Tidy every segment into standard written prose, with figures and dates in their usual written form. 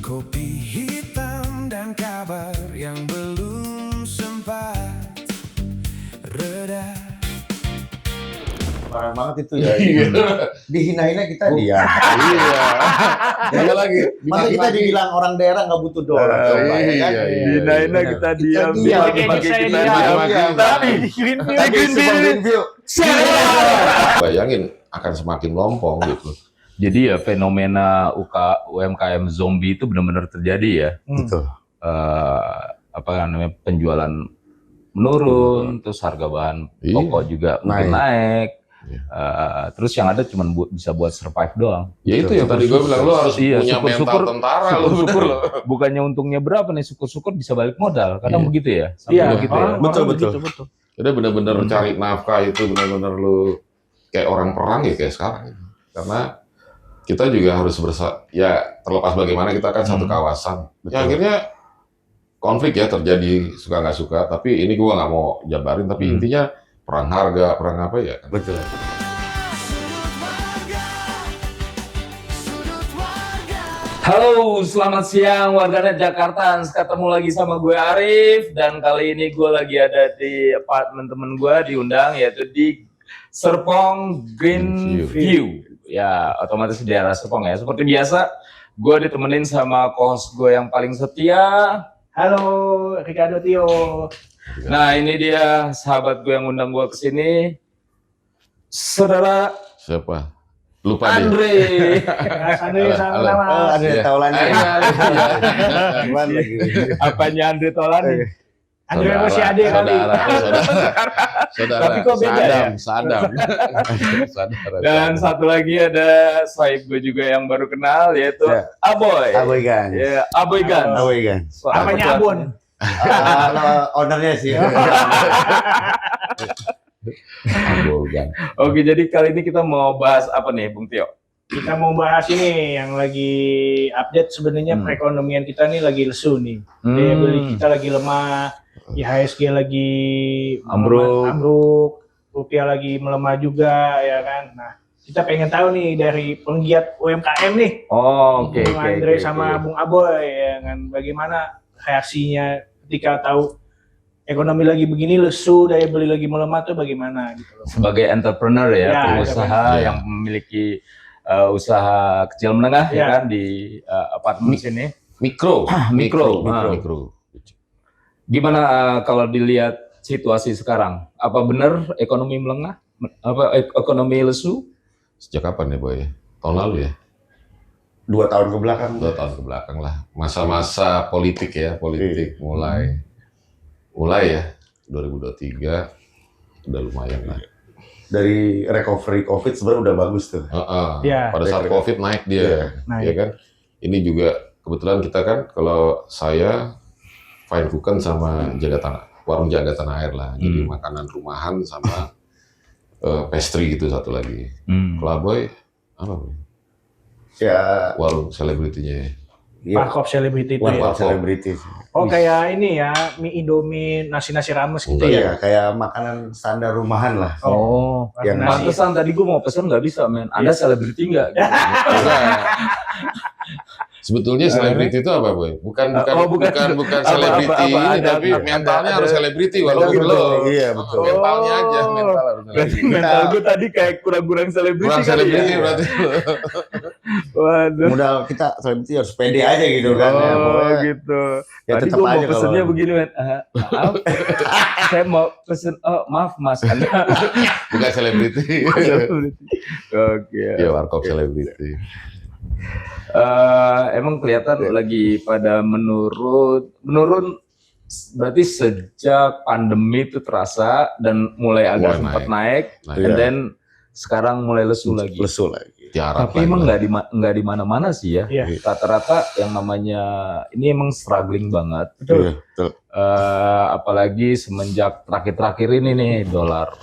Kopi hitam dan kabar yang belum sempat reda. Parah banget itu ya. Dihina-hina kita dia. Iya. Ada lagi. Masa kita dibilang orang daerah nggak butuh dolar. Coba ya kan. Dihina-hina kita diam. diam. Pakai Saya kita diam. diam. Tapi Green View. bayangin akan semakin lompong gitu. Jadi ya fenomena UMKM zombie itu benar-benar terjadi ya. Betul. Apa namanya, penjualan menurun, terus harga bahan pokok juga mungkin naik. Terus yang ada cuma bisa buat survive doang. Ya itu yang tadi gue bilang, lo harus punya syukur-syukur, mental tentara. syukur-syukur bukannya untungnya berapa nih, syukur-syukur bisa balik modal. Kadang begitu ya. Iya, Begitu ya. Betul. Jadi benar-benar cari nafkah itu benar-benar lo kayak orang perang ya kayak sekarang. Karena kita juga harus ya terlepas bagaimana kita kan satu kawasan. Ya akhirnya konflik ya terjadi, suka nggak suka. Tapi ini gue nggak mau jabarin. Tapi intinya perang harga, perang apa ya. Betul. Halo, selamat siang warganet Jakarta. Ketemu lagi sama gue Arif, dan kali ini gue lagi ada di apartemen temen gue, diundang yaitu di Serpong Green View. Ya, otomatis di daerah Serpong ya. Seperti biasa, gue ditemenin sama host gue yang paling setia. Halo, Ricardo Tio. Nah, ini dia sahabat gue yang undang gue ke sini. Saudara Siapa? Lupa deh. Andre. Andre sama nama. Ada Taulani. Gimana lagi? Apanya Andre Taulani? Andre masih ada kali. Saudara. Tapi kok beda ya? Sadam. Dan satu lagi ada sahib gue juga yang baru kenal, yaitu Ya. Aboy. Aboy Gan. Ya, Aboy Gan. Aboy Gan. Apanya Abon? Ownernya sih. Abogan. Oke, jadi kali ini kita mau bahas apa nih, Bung Tio? Kita mau bahas ini yang lagi update sebenarnya perekonomian kita nih lagi lesu nih. Daya beli kita lagi lemah, IHSG lagi ambruk, rupiah lagi melemah juga ya kan. Nah, kita pengen tahu nih dari penggiat UMKM nih, Oh, oke. Bung Andre sama Bung Aboy ya kan, bagaimana reaksinya ketika tahu ekonomi lagi begini lesu, daya beli lagi melemah tuh bagaimana gitu loh. Sebagai entrepreneur ya, Ya, pengusaha yang memiliki usaha kecil menengah ya kan di apartemen sini. Mikro. Mikro. Gimana kalau dilihat situasi sekarang? Apa benar ekonomi melengah? Apa ekonomi lesu? Sejak kapan ya, Boy? Tahun lalu ya? 2 tahun ke belakang. 2 tahun ke belakang lah. Masa-masa politik ya, mulai ya 2023 udah lumayan lah. Dari recovery COVID sebenarnya udah bagus tuh. Ya. Pada saat COVID naik dia, Naik. ya kan. Ini juga kebetulan kita kan, kalau saya Fine Cooken sama warung jaga tanah air lah. Jadi makanan rumahan sama pastry gitu satu lagi. Kalau Aboy apa Boy? Ya, Warung selebritinya. Warkop selebriti itu ya. warkop selebritis. Oh kayak ini ya, mie Indomie, nasi-nasi rames gitu ya. Iya, kayak makanan standar rumahan lah. Oh, Yang nasi. pantesan tadi gue mau pesen nggak bisa, men. Anda selebriti nggak? Sebetulnya selebriti itu apa, Boy? Bukan Apa, selebriti apa, ini, ada- tapi ada- mentalnya ada- harus selebriti walaupun betul. belum. Iya, betul. Mentalnya aja, mental harus Berarti mental gue tadi kayak kurang-kurang selebriti kurang kali selebriti ya. berarti. Waduh. Modal kita selebriti harus pede aja gitu kan. Ya, Oh pokoknya. gitu. Ya, Tadi tetap gue mau aja pesennya kalau- begini, men. Maaf, saya mau pesen. Oh maaf mas, Anda Bukan selebriti. selebriti. Oke. Ya, warkop selebriti. Emang kelihatan lagi pada menurun berarti sejak pandemi itu terasa dan mulai agak Mulai sempat naik, Naik. and Iya. then sekarang mulai lesu lagi. Lesu lagi. Tiarap Tapi lagi emang lah. nggak di mana-mana sih ya. Iya. Rata-rata yang namanya ini emang struggling banget. Betul. Iya, betul. Apalagi semenjak terakhir-terakhir ini nih dolar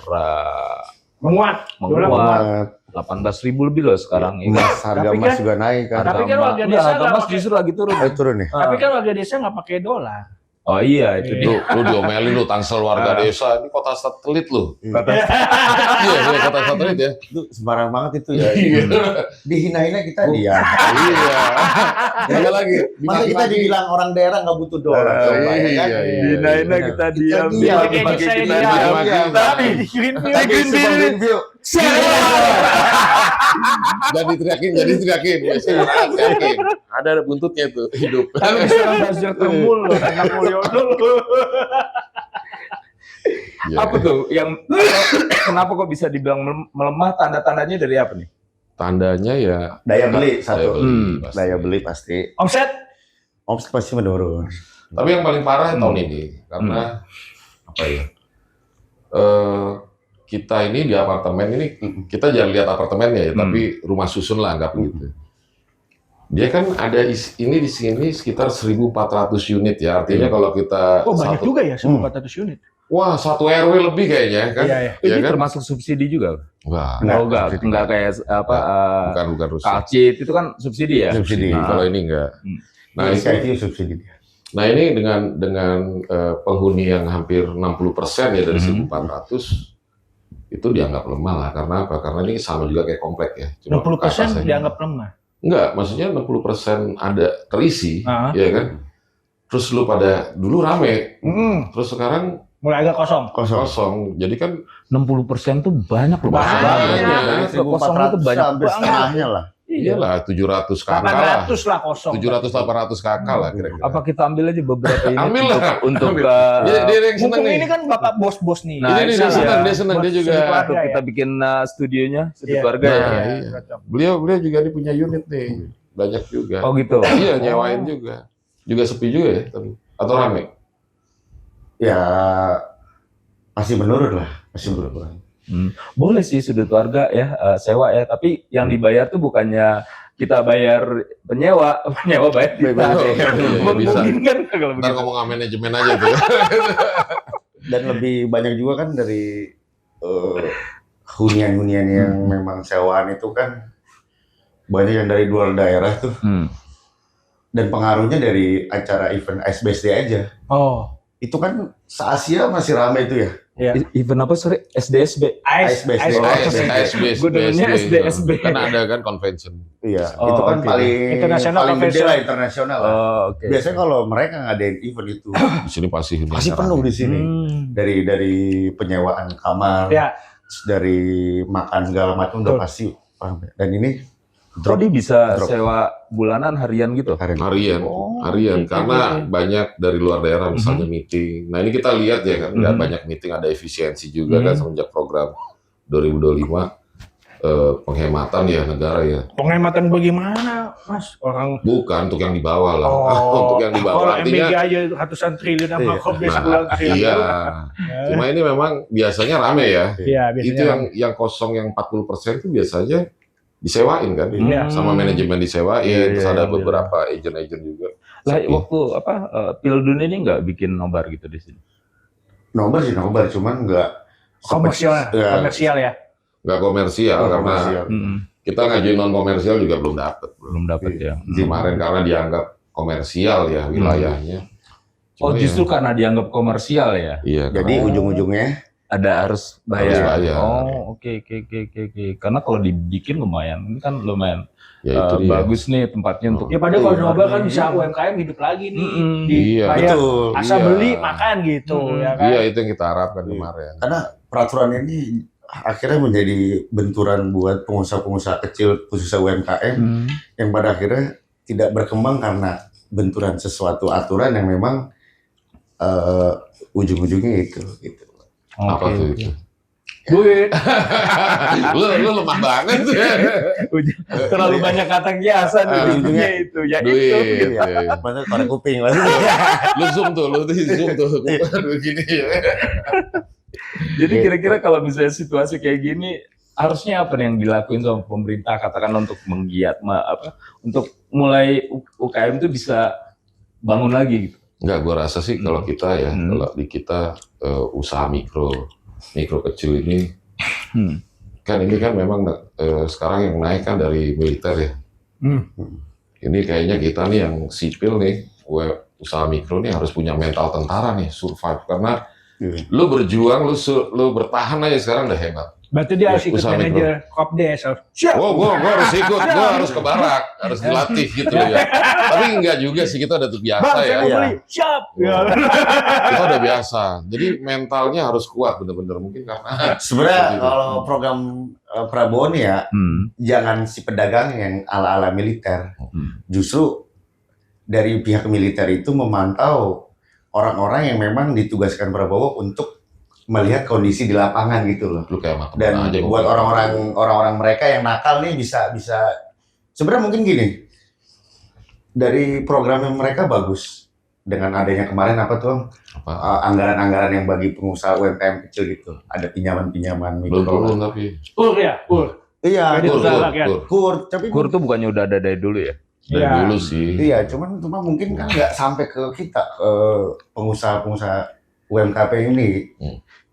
Menguat. Dolar menguat. menguat 18.000 lebih loh sekarang. Ini Emas, harga Tapi emas kan- juga naik kan. Tapi kan warga desa harga nggak emas pakai- justru lagi turun. Turun nih. Tapi kan warga desa nggak pakai dolar. Oh iya itu dia. Lu diomelin lu Tangsel warga desa, ini kota satelit lu. Iya, kota satelit ya. Itu sembarang banget itu ya. Iya. Dihina-hina kita dia. Iya. Apa lagi? Masa kita dibilang orang daerah nggak butuh dolar? Coba, ya kan? Iya. Dinaina kita diam. diam. Pakai kita Saya diam. diam. Tapi Green View. Jadi teriakin. Biasanya teriakin. Ada buntutnya tuh hidup. Tapi sekarang buzzer termul loh, karena Mulyono loh. Iya. apa tuh yang kenapa kok bisa dibilang melemah? Tanda-tandanya dari apa nih? Tandanya ya Daya beli satu. pasti. Daya beli pasti. Omset? Omset pasti menurun. Tapi yang paling parah tahun ini karena apa ya? Kita ini di apartemen ini kita jangan lihat apartemennya ya, tapi rumah susun lah anggap gitu. Dia kan ada ini di sini sekitar 1.400 unit ya. Artinya kalau kita Oh banyak juga ya, 1.400 unit. wah, 1 RW lebih kayaknya kan? Iya, iya. Iya Ini kan? termasuk subsidi juga? Wah, Enggak kayak apa bukan rusak. kalcit itu kan subsidi ya? Subsidi. Kalau ini enggak. Nah, itu subsidi dia. Nah ini dengan penghuni yang hampir 60% ya dari 1.400 itu dianggap lemah lah. Karena apa? Karena ini sama juga kayak komplek ya. Cuma 60% atasnya. dianggap lemah. Enggak, maksudnya 60% ada terisi, Ah. ya kan? Terus lu pada dulu rame, terus sekarang Mulai agak kosong. kosong. Jadi kan 60% tuh banyak loh. Banyak. Kosong itu banyak hampir banget. setengahnya lah. iyalah 700 kakak lah. 800 lah kosong. 700-800 kakak lah kira-kira. Apa kita ambil aja beberapa ini Ambil lah. untuk Ambil. Dia yang seneng Mumpung nih. ini kan bapak bos-bos nih. Nah, ini itu dia seneng, ya. dia seneng, dia Buat juga. sudut untuk keluarga kita ya. bikin studionya sudut Iya. keluarga Nah, ya. iya. Beliau juga nih punya unit nih. Banyak juga. Oh gitu. Iya, nyewain juga. Juga sepi juga ya, tapi atau rame? Ya pasti menurun lah. Pasti menurun. Boleh sih sudut keluarga ya sewa ya, tapi yang dibayar tuh bukannya kita bayar penyewa bayar kita. Iya, bisa. Memungkinkan kalau Ntar begitu. ngomong sama manajemen aja tuh. Dan lebih banyak juga kan dari hunian-hunian yang memang sewaan itu kan banyak yang dari luar daerah tuh. Dan pengaruhnya dari acara event SBSD aja. Oh. Itu kan se-Asia masih ramai itu ya. Event apa sorry? SDSB. SBSD. Gua dengernya SDSB. Kan ada kan convention. Iya, Oh, itu kan oke. Internasional paling gede convention. lah internasional lah. Oh, oke. Biasanya kalau mereka ngadain event itu Di sini pasti pasti penuh di sini. Dari penyewaan kamar, Ya. dari makan segala macam udah pasti ramai. Dan ini Kok dia bisa drop. sewa bulanan harian gitu? Harian, Oh, harian. oke, Karena oke. banyak dari luar daerah misalnya meeting. Nah ini kita lihat ya kan, nggak banyak meeting, ada efisiensi juga kan semenjak program 2025 penghematan ya negara ya. Penghematan bagaimana, Mas? Orang Bukan untuk yang di bawah lah, untuk yang di kalau bawah. MBG Artinya, aja ratusan triliun sama Iya. Kobes bulan triliun. iya. Cuma ini memang biasanya rame ya. Iya, biasanya. Itu yang kosong yang 40% itu biasanya disewain kan, Iya. sama manajemen disewain, Iya, terus iya, ada iya. beberapa agent-agent juga. Lah Sepi. waktu apa Pildun ini nggak bikin nobar gitu di sini? nobar sih nobar, cuman nggak komersial, Ya. komersial ya. Nggak komersial karena komersial. kita ngajuin non komersial juga belum dapet. Belum dapat ya. Kemarin karena dianggap komersial ya wilayahnya. Oh Cuma justru ya, karena dianggap komersial ya? iya. Jadi karena- ujung-ujungnya Ada harus bayar. Harus bayar. Oh oke. Karena kalau dibikin lumayan, ini kan lumayan ya itu dia. bagus nih tempatnya untuk. Ya padahal kalau Iya. nobar kan bisa UMKM hidup lagi nih. Iya. Kayak betul. asal Iya. beli makan gitu ya kan. Iya itu yang kita harapkan kemarin. Karena peraturan ini akhirnya menjadi benturan buat pengusaha-pengusaha kecil khususnya UMKM yang pada akhirnya tidak berkembang karena benturan sesuatu aturan yang memang ujung-ujungnya itu gitu. Apa tuh itu? Duit. lu lemah banget ya. Terlalu banyak kata kiasan ujungnya itu ya itu. Duit. Iya, mana korek kuping lagi. Lu zoom tuh. Begini ya. Jadi kira-kira kalau misalnya situasi kayak gini harusnya apa nih yang dilakuin sama pemerintah katakan untuk menggiat untuk mulai UKM itu bisa bangun lagi gitu. Enggak, gua rasa sih kalau kita ya, kalau di kita usaha mikro kecil ini, kan ini kan memang sekarang yang naik kan dari militer ya. Ini kayaknya kita nih yang sipil nih, usaha mikro nih harus punya mental tentara nih, survive. Karena Iya. lu berjuang, lu bertahan aja sekarang udah hebat. Berarti dia harus ikut Usaha manajer Kopdes. Siap. Oh, gua harus ikut, gua harus ke barak, harus dilatih gitu ya. Tapi enggak juga sih, kita udah terbiasa Bang, saya ya. mau Iya. beli. Siap. Ya. Kita udah biasa. Jadi mentalnya harus kuat bener-bener mungkin karena Sebenarnya Gitu. kalau program Prabowo nih ya, Hmm. jangan si pedagang yang ala-ala militer. Justru dari pihak militer itu memantau orang-orang yang memang ditugaskan Prabowo untuk melihat kondisi di lapangan gitu loh. lu kayak sama temen Dan aja. buat orang-orang mereka yang nakal nih bisa sebenarnya mungkin gini, dari program yang mereka bagus dengan adanya kemarin apa tuh Apa? anggaran-anggaran yang bagi pengusaha UMKM kecil gitu, ada pinjaman-pinjaman Belum mikro. tapi. Pur. Iya, Kredit Kur, usaha kur, rakyat. kur. kur, tapi Kur tuh bukannya udah ada dari dulu ya? Dari Iya. dulu sih. iya, cuma mungkin kan nggak sampai ke kita, pengusaha-pengusaha UMKM ini.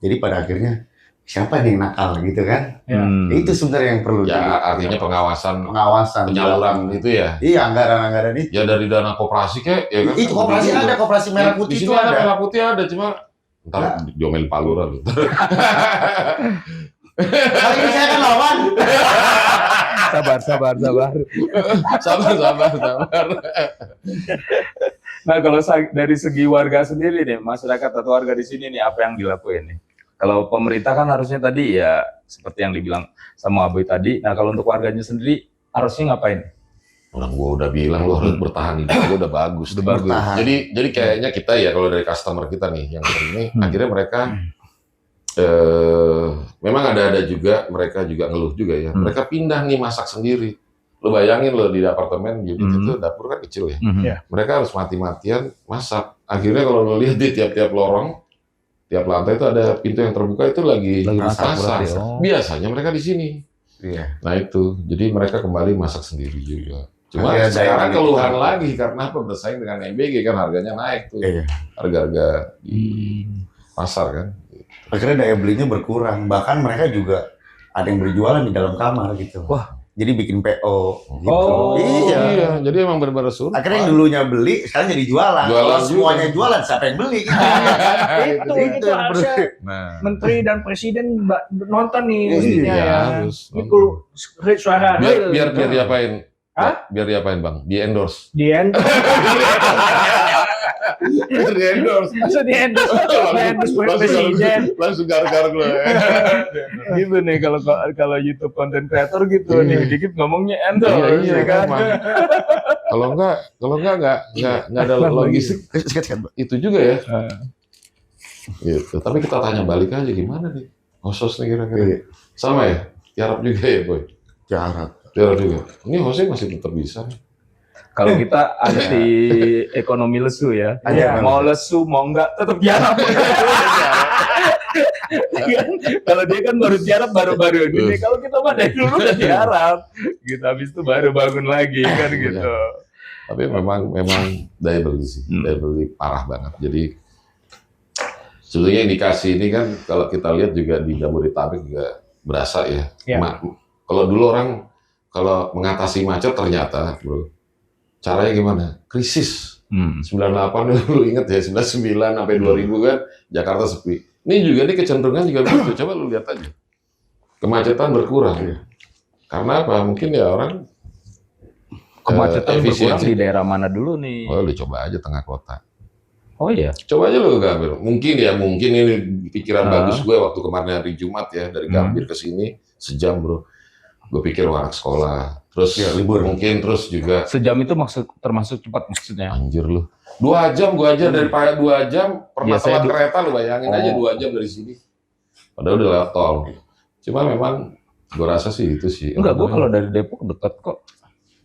Jadi pada akhirnya siapa nih yang nakal gitu kan? Ya. Itu sebenarnya yang perlu Ya artinya pengawasan penyaluran dilakukan. itu ya. Iya, anggaran-anggaran itu. Ya dari dana koperasi kayak ya kan. Itu koperasi Dulu. ada, koperasi merah Di putih sini itu ada ada. merah putih ada cuma ntar diomelin Pak Lurah lu. Kali ini saya akan lawan. Sabar. sabar. Nah, kalau dari segi warga sendiri nih, masyarakat atau warga di sini nih, apa yang dilakuin nih? Kalau pemerintah kan harusnya tadi ya seperti yang dibilang sama Aboy tadi. Nah, kalau untuk warganya sendiri harusnya ngapain? Orang gua udah bilang lu harus bertahan hidup aja udah bagus. Udah bagus. Bertahan. Jadi kayaknya kita ya kalau dari customer kita nih yang ini akhirnya mereka memang ada juga mereka juga ngeluh juga ya. Mereka pindah nih masak sendiri. Lu bayangin lo di apartemen unit itu dapur kan kecil ya. Ya. Mereka harus mati-matian masak. Akhirnya kalau lo lihat di tiap-tiap lorong, tiap lantai itu ada pintu yang terbuka itu lagi masak berarti, masak. oh. Biasanya mereka di sini. Iya. Nah itu, jadi mereka kembali masak sendiri juga. Cuma Akhirnya sekarang daya keluhan beli lagi karena apa bersaing dengan MBG kan harganya naik tuh. Iya. Harga-harga di pasar kan. Akhirnya daya belinya berkurang. Bahkan mereka juga ada yang berjualan di dalam kamar gitu. Wah. Jadi bikin PO gitu. Oh, iya. Jadi emang benar-benar suruh. Akhirnya yang dulunya beli sekarang jadi jualan. Jualan Kalau juga. semuanya jualan, siapa yang beli? Itu harusnya Nah, menteri dan presiden nonton nih Iya, mestinya ya. harus. Ini suara Biar diapain? Hah? Biar diapain bang? Di endorse. di end. Di endorse. Masa di end presiden. Langsung gar-gar gue. Gitu nih kalau YouTube content creator gitu nih, dikit ngomongnya endorse Iya, ya kan. emang. Kalau enggak ada logistik itu juga ya. Gitu. Tapi kita tanya balik aja gimana nih? Hosos nih kira-kira. Sama ya? Tiarap juga ya, Boy? Jarak. Tiarap juga. Ini hostnya masih tetap bisa nih. Kalau kita anti ekonomi lesu ya, Iya. mau lesu mau enggak tetap tiarap. Kalau dia kan baru tiarap baru-baru ini, kalau kita mah dari dulu udah tiarap, gitu habis itu baru bangun lagi kan gitu. Tapi memang daya beli sih, daya beli parah banget. Jadi sebetulnya indikasi ini kan kalau kita lihat juga di Jabodetabek juga berasa ya. Ya. Kalau dulu orang kalau mengatasi macet ternyata, bro, caranya gimana? Krisis. 98 lu inget ya 99 sampai 2000 kan Jakarta sepi. Ini juga nih kecenderungan juga begitu. Coba lu lihat aja. Kemacetan berkurang. Karena apa? Mungkin ya orang Kemacetan berkurang efisiensi. di daerah mana dulu nih? Oh, lu coba aja tengah kota. Oh iya. Coba aja lu Gambir. Mungkin ini pikiran bagus gue waktu kemarin hari Jumat ya dari Gambir ke sini sejam, bro. Gue pikir anak sekolah. Terus Ya, libur. mungkin terus juga Sejam itu termasuk cepat maksudnya. anjir lu. 2 jam gue aja dari 2 jam pernah Biasanya telat kereta lu bayangin aja 2 jam dari sini. Padahal udah lewat tol. Cuma memang gue rasa sih itu sih. Enggak, gua kalau dari Depok dekat kok.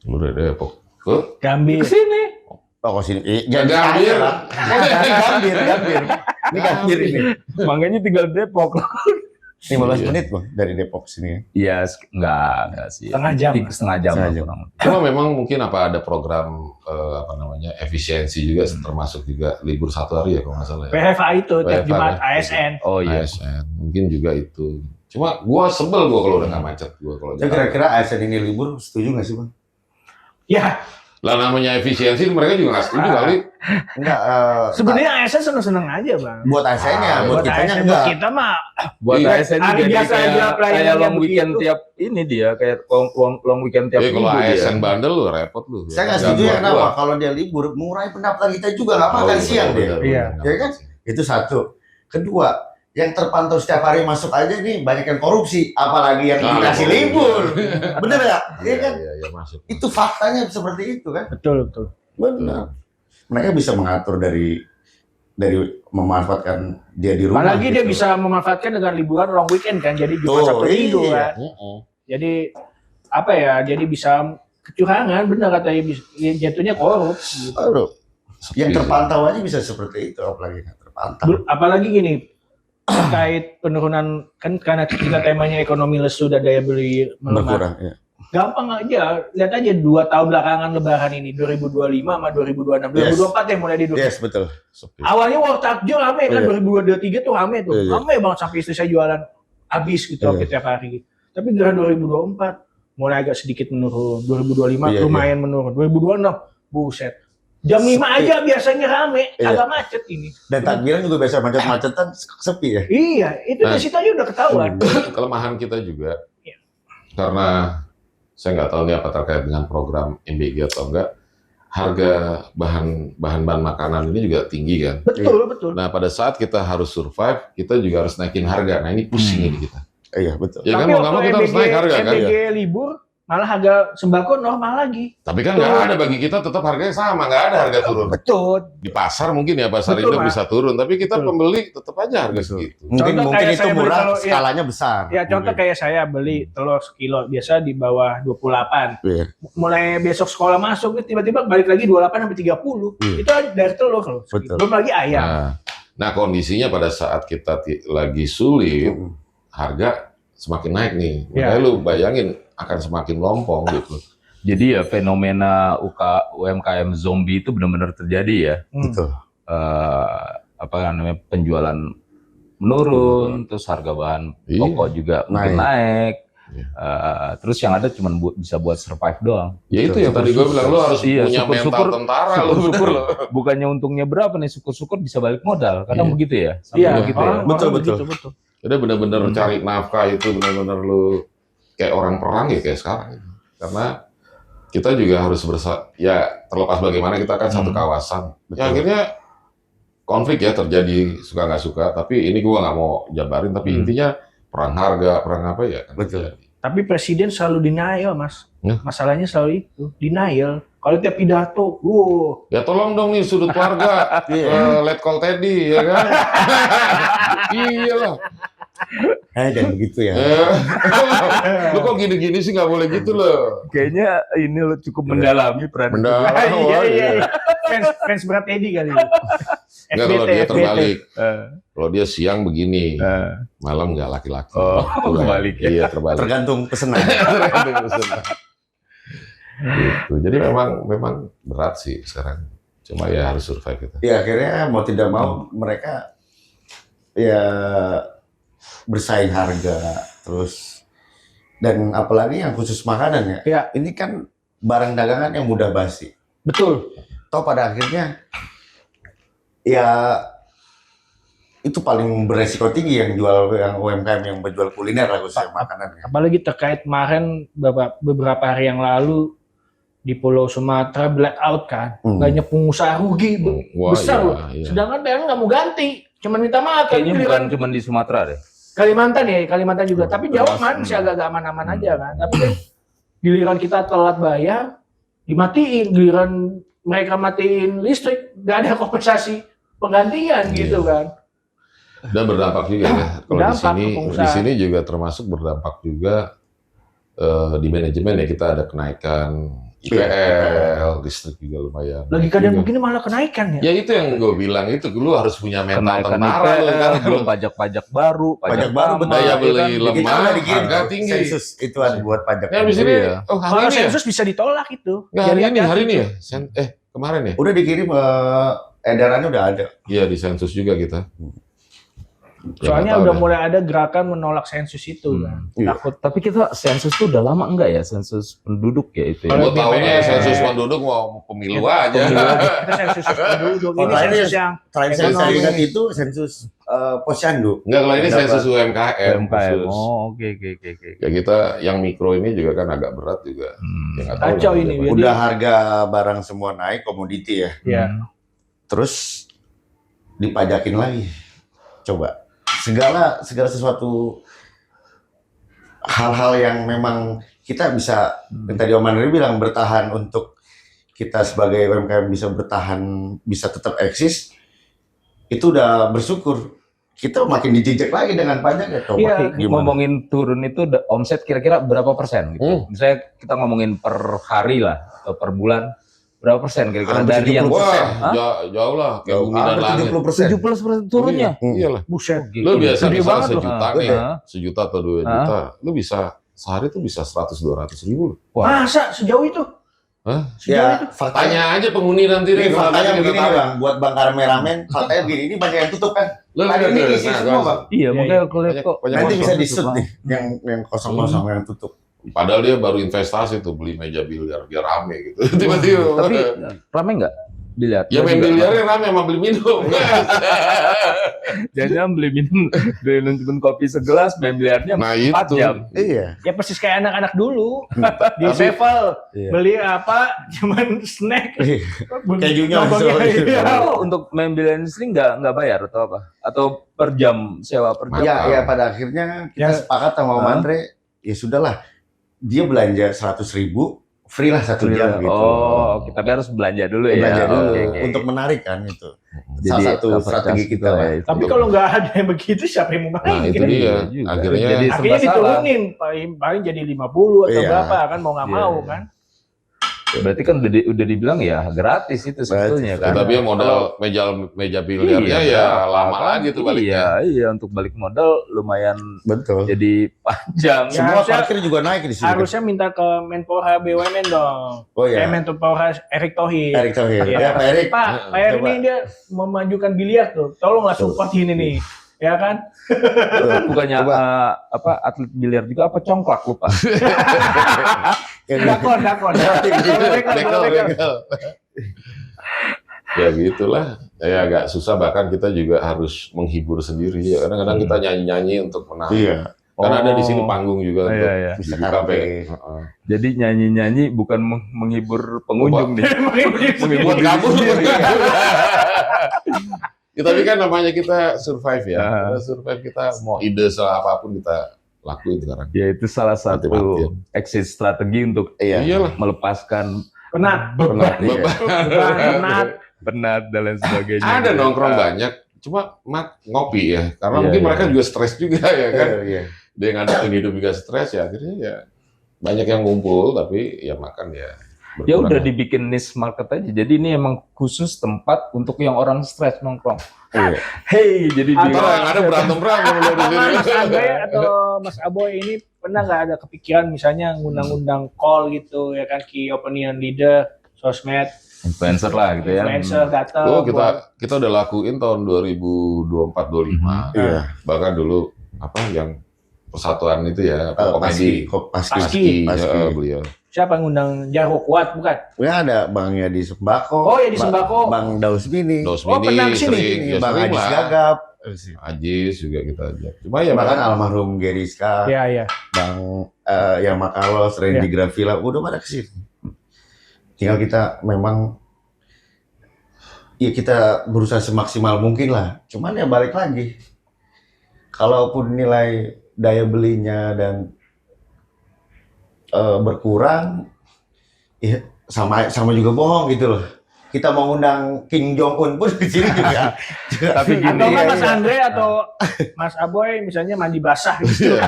Lu dari Depok. Ke Gambir. Kesini. Oh, sini. Gambir. Gambir. Ini Gambir ini. Makanya tinggal Depok. 15 Iya. menit Bang dari Depok sini. Iya, enggak sih. Setengah jam. Setengah jam. Setengah lah jam. kurang lebih. Cuma memang mungkin apa ada program efisiensi juga termasuk juga libur 1 hari ya kalau nggak salah ya. PFA itu tiap PFA, Jumat ya. ASN. Oh iya. ASN mungkin juga itu. Cuma gua sebel gua kalau udah nggak macet gua kalau Jadi jalan. kira-kira ASN ini libur setuju nggak sih Bang? Ya, Lah namanya efisiensi mereka juga nggak setuju kali. Enggak, Sebenarnya ASN seneng-seneng aja bang. buat ASN-nya, buat kitanya ASN, enggak. buat kita mah Buat Iya. ASN Hari jadi biasa aja kayak pelayanannya long weekend begitu. tiap ini dia kayak long weekend tiap Kalau minggu dia. ASN bandel lu repot lu. Saya nggak setuju ya, kenapa? Kalau dia libur, mengurangi pendapatan kita juga nggak makan siang dia. Iya. Ya kan? Itu satu. Kedua, yang terpantau setiap hari masuk aja nih banyak yang korupsi, apalagi yang dikasih libur. Bener nggak? Iya kan? Iya, masuk. Itu faktanya seperti itu kan? betul. Benar. Mereka bisa mengatur dari memanfaatkan dia di rumah. Apalagi dia gitu. bisa memanfaatkan dengan liburan long weekend kan, jadi Jumat Tuh, Sabtu Minggu iya. kan. Jadi apa ya? Jadi bisa kecurangan, benar katanya jatuhnya korup. Gitu. Aduh. Yang terpantau aja bisa seperti itu, apalagi nggak terpantau. Apalagi gini terkait penurunan kan karena kita temanya ekonomi lesu dan daya beli melemah. Berkurang. Ya. Gampang aja, lihat aja 2 tahun belakangan lebaran ini 2025 sama 2026. 2024 yang mulai di Yes, betul. awalnya war takjil rame kan, Iya. 2023 tuh rame tuh. Iya. Rame banget sampai istri saya jualan habis gitu Iya. hampir tiap hari. Tapi gara 2024 mulai agak sedikit menurun. 2025 Iya, lumayan menurun. 2026 buset. Jam 5 aja biasanya rame, Iya. agak macet ini. Dan takbiran juga biasa macet-macetan sepi ya. Iya, itu Nah. di situ aja udah ketahuan. Kelemahan kita juga Iya. karena saya nggak tahu nih apa terkait dengan program MBG atau enggak, harga bahan makanan ini juga tinggi kan. Betul. Nah pada saat kita harus survive, kita juga harus naikin harga. Nah ini pusing ini kita. Iya, betul. Ya kan Tapi mau nggak mau waktu kita harus naik harga kan. MBG libur, malah harga sembako normal lagi. Tapi kan nggak ada, bagi kita tetap harganya sama, nggak ada harga turun. Betul. Di pasar mungkin ya, pasar Betul, induk Mas. bisa turun, tapi kita Betul. pembeli tetap aja harga Betul. segitu. Mungkin Contoh kayak itu saya beli murah, telur, ya. skalanya besar. Ya contoh Mungkin. kayak saya beli telur sekilo biasa di bawah 28. Iya. Mulai besok sekolah masuk tiba-tiba balik lagi 28 sampai 30. Iya. Itu dari telur loh. Betul. Belum lagi ayam. Nah kondisinya pada saat kita lagi sulit, Mm. harga semakin naik nih. Ya. Makanya lu bayangin akan semakin lompong gitu. Jadi ya fenomena UMKM zombie itu benar-benar terjadi ya. Betul. Apa namanya, penjualan menurun, terus harga bahan Iya. pokok juga mungkin naik. Iya. Terus yang ada cuma bisa buat survive doang. Ya itu yang tadi gue bilang, lu harus Iya, punya mental syukur-syukur- tentara lu. Syukur-syukur bukannya untungnya berapa nih, syukur-syukur bisa balik modal. Kadang Iya. begitu ya. Sampai Iya, begitu ya. Betul, betul. betul. Jadi benar-benar cari nafkah itu benar-benar lu kayak orang perang ya kayak sekarang. Karena kita juga harus ya terlepas bagaimana kita kan satu kawasan. Betul. Ya akhirnya konflik ya terjadi, suka nggak suka. Tapi ini gua nggak mau jabarin. Tapi intinya perang harga, perang apa ya kan Betul. terjadi. Tapi presiden selalu denial, Mas. Ya. Masalahnya selalu itu, denial. Kalau tiap pidato, Ya tolong dong nih sudut keluarga, let call Teddy ya kan. Iya lah. Dan begitu ya. Lu kok gini-gini sih nggak boleh gitu loh. Kayaknya ini lo cukup mendalami peran. iya. Fans berat Teddy kali. Enggak, kalau dia terbalik. Eh, Kalau dia siang begini, eh. malam nggak laki-laki. Oh, Gitu, kebalik ya. Iya, terbalik. Tergantung pesanan. Tergantung pesanan. Gitu. Jadi memang berat sih sekarang. Cuma ya harus survive kita. Ya akhirnya mau tidak mau mereka ya bersaing harga terus, dan apalagi yang khusus makanan ya. Ya. Ini kan barang dagangan yang mudah basi. Betul. Toh pada akhirnya ya itu paling beresiko tinggi yang UMKM yang berjual kuliner lah, khususnya makanan. Apalagi terkait kemarin beberapa hari yang lalu di Pulau Sumatera blackout kan, banyak pengusaha rugi Wah, besar iya, loh. iya. Sedangkan PLN nggak mau ganti, cuman minta maaf. Kayaknya Tapi bukan giliran cuma di Sumatera deh. Kalimantan juga. Tapi Jawa kan masih agak aman-aman aja kan. Tapi kan giliran kita telat bayar, dimatiin. Giliran mereka matiin listrik, nggak ada kompensasi penggantian gitu kan. Dan berdampak juga ya. Kalau Berdampak ke di pengusaha. sini juga termasuk berdampak juga di manajemen ya, kita ada kenaikan IPL, listrik juga lumayan. Lagi keadaan Juga. begini malah kenaikan ya. Ya itu yang gue bilang itu, lu harus punya mental Kenaikan tentara lu kan. IPL, belum pajak-pajak baru, Pajak baru, lama, betul. Daya ya beli kan? lemah, Kita udah dikirim harga tinggi. sensus ituan buat pajak. Ya habis ini, Iya. oh hari Kalau ini ya? sensus bisa ditolak itu. Nggak, Jadi hari ini hati-hati. ya? Kemarin ya? Udah dikirim, edarannya udah ada. Iya di sensus juga kita. Soalnya nggak tahu udah deh. mulai ada gerakan menolak sensus itu kan. Iya. Takut. Tapi kita sensus tuh udah lama enggak ya, sensus penduduk ya itu ya? Kalau Gue taunya BPS. sensus penduduk mau pemilu aja. Itu sensus penduduk. Oh, Ini terakhir sensus yang Terakhir saya ekonomi. ingat itu sensus posyandu. Enggak, kalau ini Berapa? sensus UMKM. UMKM. khusus. Oh, oke. Ya kita yang mikro ini juga kan agak berat juga. Ya, nggak tahu Kacau lah ini, bagaimana. Jadi- Udah harga barang semua naik, komoditi ya. Ya. Terus dipajakin lagi. Coba segala sesuatu hal-hal yang memang kita bisa yang tadi Om Andri bilang bertahan untuk kita sebagai UMKM bisa bertahan, bisa tetap eksis, itu udah bersyukur. Kita makin dijejek lagi dengan pajak ya coba. Iya. Gimana? Ngomongin turun itu omset kira-kira berapa persen gitu? Misalnya kita ngomongin per hari lah atau per bulan berapa persen kira-kira Hampir dari yang 70%. Hah? Jauh lah, kayak bumi dan Hampir langit. 70%. 70% turunnya. Iya lah. Buset. Lu biasa Gede misalnya banget loh. sejuta Ah, nih, ah. sejuta atau 2 juta, lu bisa sehari tuh bisa 100-200 ribu. Wah. Masa sejauh itu? Hah? Sejauh Ya, itu? faktanya Tanya aja penghuni nanti ini deh. kalau faktanya nanti begini kita nih tahu. Bang, buat Bang Kameramen, faktanya begini, ini banyak yang tutup kan. Lu Tadi lihat ini tuh, isi nah, semua Bang. Iya, makanya kalau lihat kok banyak Nanti kosong bisa tutup, di-shoot Bang. nih, yang kosong-kosong yang tutup. Padahal dia baru investasi tuh beli meja biliar biar rame gitu. Tiba-tiba. Tapi rame nggak dilihat? ya main biliarnya rame sama beli minum. Jangan beli minum, beli cuma kopi segelas, main biliarnya Nah 4 itu. jam. Iya. Ya persis kayak anak-anak dulu. Di Tapi- Sevel Iya. beli apa? Cuman snack. Kejunya Nongkrongnya, masuk. iya. Itu untuk main biliar industri nggak bayar atau apa? Atau per jam sewa per jam? Ya pada akhirnya kita Ya. sepakat sama Om Hah? Andre, ya sudahlah. Dia belanja 100.000, free lah 1 jam gitu. Oh, oke. Tapi harus belanja dulu ya. Belanja dulu Oke. untuk menarik kan itu. Jadi Salah satu cover strategi charge kita juga lah. ya. Tapi kalau nggak ada yang begitu, siapa yang mau Nah main? itu Kan? dia. juga. Akhirnya Jadi Akhirnya serba salah. diturunin, paling jadi 50 atau Iya. berapa kan mau nggak Iya, mau iya. kan? Berarti kan udah dibilang ya gratis itu sebetulnya Gratis. kan. tapi ya modal meja biliarnya Iya, ya berapa? lama lagi tuh baliknya. Iya, untuk balik modal lumayan Betul. jadi panjang. Ya, Semua harusnya- parkir juga naik di sini. Harusnya minta ke Menpora BUMN dong. Oh iya. Menpora Erick Thohir. Erick Thohir. Iya. Ya Pak Erick. Pak Erick Coba. ini dia memajukan biliar tuh. Tolonglah support ini nih. Ya kan? Bukannya Coba. apa atlet biliar juga apa congklak lupa. Dakon. Bekel. Ya gitulah. Ya agak susah, bahkan kita juga harus menghibur sendiri. Ya, kadang-kadang kita nyanyi-nyanyi untuk menang. Iya. Karena ada di sini Oh. panggung juga untuk Iya. Bisa dibuka karaoke. Heeh. Jadi nyanyi-nyanyi bukan menghibur pengunjung nih. Menghibur diri kamu. sendiri. Ya, tapi kan namanya kita survive ya. Ah. Kita survive, kita mau ide soal apapun kita lakuin sekarang. Ya itu salah satu Mati-matian. exit strategi untuk Iya. Iyalah. melepaskan Penat. Penat, iya. Penat. penat dan lain sebagainya. Ada nongkrong banyak, cuma ngopi ya. Karena Iya, mungkin iya. mereka juga stres juga ya kan. Iya. Dia ngadepin hidup juga stres ya, akhirnya ya banyak yang ngumpul tapi ya makan ya. Ya berkurang udah lah. dibikin niche market aja. Jadi ini emang khusus tempat untuk yang orang stres nongkrong. Iya. Hey, jadi Atau- Ntar yang ada berantem-berantem lu di sini. Mas Agoy atau Mas Aboy ini pernah nggak ada kepikiran misalnya ngundang-undang call gitu ya kan, key opinion leader, sosmed, influencer lah gitu ya. influencer datang. Oh, buat- kita udah lakuin tahun 2024-25. Iya. Bahkan dulu apa yang persatuan itu ya, Paski. komedi. Paski. Ya, beliau. Siapa yang ngundang Jarwo Kuat bukan? Ya ada Bang Yadi Sembako. Oh, Yadi Sembako. Bang Daus Mini. Dos Oh, pernah Mini kesini? sering, ya Bang sering Ajis lah. Gagap. Ajis juga kita ajak. Cuma ya Bahkan bahkan almarhum Geriska. Iya. Bang Yama Carlos, Randy Gravila, udah pada kesini. Tinggal kita memang ya kita berusaha semaksimal mungkin lah. Cuman ya balik lagi. Kalaupun nilai daya belinya dan berkurang, ya sama juga bohong gitu loh. Kita mau ngundang Kim Jong Un pun di sini juga. Tapi gini, Atau nggak iya, Mas iya. Andre atau Mas Aboy misalnya mandi basah gitu.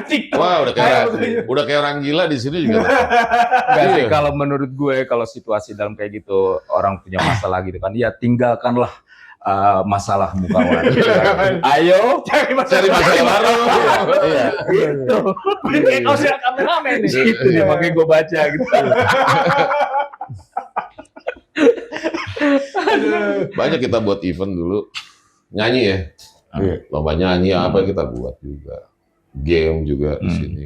TikTok. wah Ayo, udah kayak orang gila di sini juga. Enggak sih, Iya. kalau menurut gue kalau situasi dalam kayak gitu orang punya masalah gitu kan, ya tinggalkanlah masalahmu kawan. Ayo Cari Cari masalah baru. Iya. Gitu. Kayak kau siap kameramen nih. itu dia makanya gue baca gitu. Banyak kita buat event dulu. Nyanyi ya. Iya. Lomba nyanyi apa kita buat juga. Game juga di sini.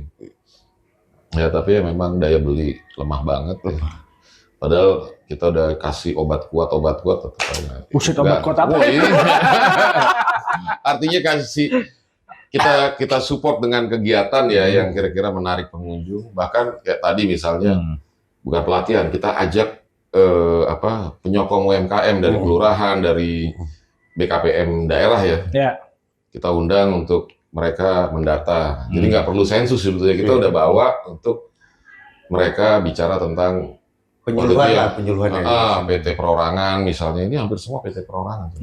Ya tapi ya memang daya beli lemah banget. Padahal kita udah kasih obat kuat tetap aja. Buset, obat kuat apa? Oh, ini. Artinya kita support dengan kegiatan ya yang kira-kira menarik pengunjung. Bahkan kayak tadi misalnya bukan pelatihan, kita ajak penyokong UMKM dari kelurahan, dari BKPM daerah ya. Kita undang untuk mereka mendata. Jadi nggak perlu sensus sebetulnya, kita udah bawa untuk mereka bicara tentang penyuluhan PT perorangan misalnya, ini hampir semua PT perorangan.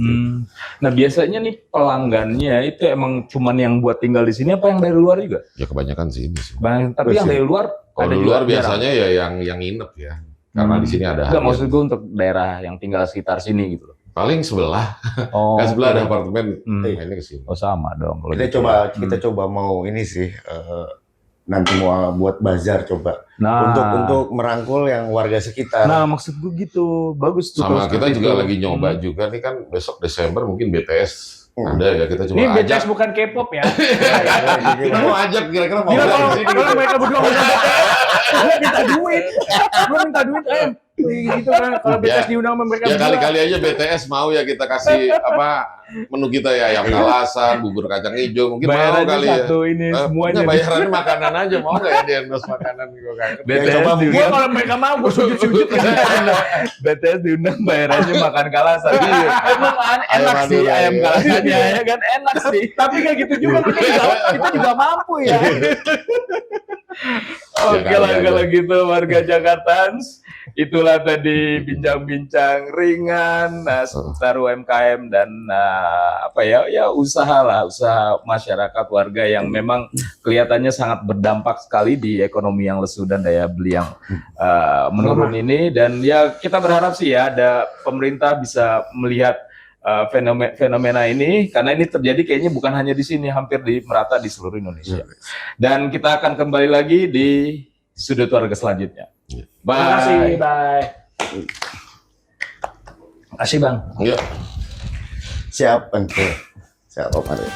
Nah biasanya nih pelanggannya itu emang cuman yang buat tinggal di sini apa yang dari luar juga? Ya kebanyakan sini sih. Tapi yang dari luar Kalau ada di luar juga biasanya ya yang nginep ya. Karena di sini ada. Enggak, maksud gue untuk daerah yang tinggal sekitar sini gitu loh. Paling sebelah. Oh, Kan sebelah ada apartemen. Mainnya ke sini. Oh sama dong. kalau Kita gitu. kita coba mau ini sih nanti mau buat bazar coba Nah, untuk merangkul yang warga sekitar. nah maksud gue gitu, bagus tuh. Sama terus kita gitu. juga lagi nyoba juga nih kan besok Desember mungkin BTS ada ya, kita coba Ini ajak. BTS bukan K-pop ya. Kita mau ajak kira-kira mau Gila, nggak di kalau sini? kalau mereka berdua ngundang BTS, gue minta duit. Gue minta duit, gitu kan. Kalau BTS diundang sama mereka Ya berdua. kali-kali aja BTS mau ya kita kasih menu kita ya ayam kalasan, bubur kacang hijau mungkin mau Bayarannya kali ya. satu ini semuanya. Enggak, bayarannya makanan aja mau nggak ya di endorse makanan gue kayak. BTS coba Gue diundang, kalau mereka mau, gue sujud-sujud. BTS diundang bayarannya makan kalasan. Emang enak Ayam sih adul, ayam iya. kalasannya ya kan enak sih. Tapi kayak gitu juga, kita juga mampu ya. Oke Ya, lah kali kalau aja. gitu warga Jakartans, itulah tadi bincang-bincang ringan seputar UMKM dan usaha masyarakat warga yang memang kelihatannya sangat berdampak sekali di ekonomi yang lesu dan daya beli yang menurun ini. Dan ya kita berharap sih ya ada pemerintah bisa melihat fenomena ini, karena ini terjadi kayaknya bukan hanya di sini, hampir merata di seluruh Indonesia. Dan kita akan kembali lagi di sudut warga selanjutnya. Terima kasih, Bye. bye. Terima kasih, Bang. Iya. Siap, Bang. Siap, Om Arif.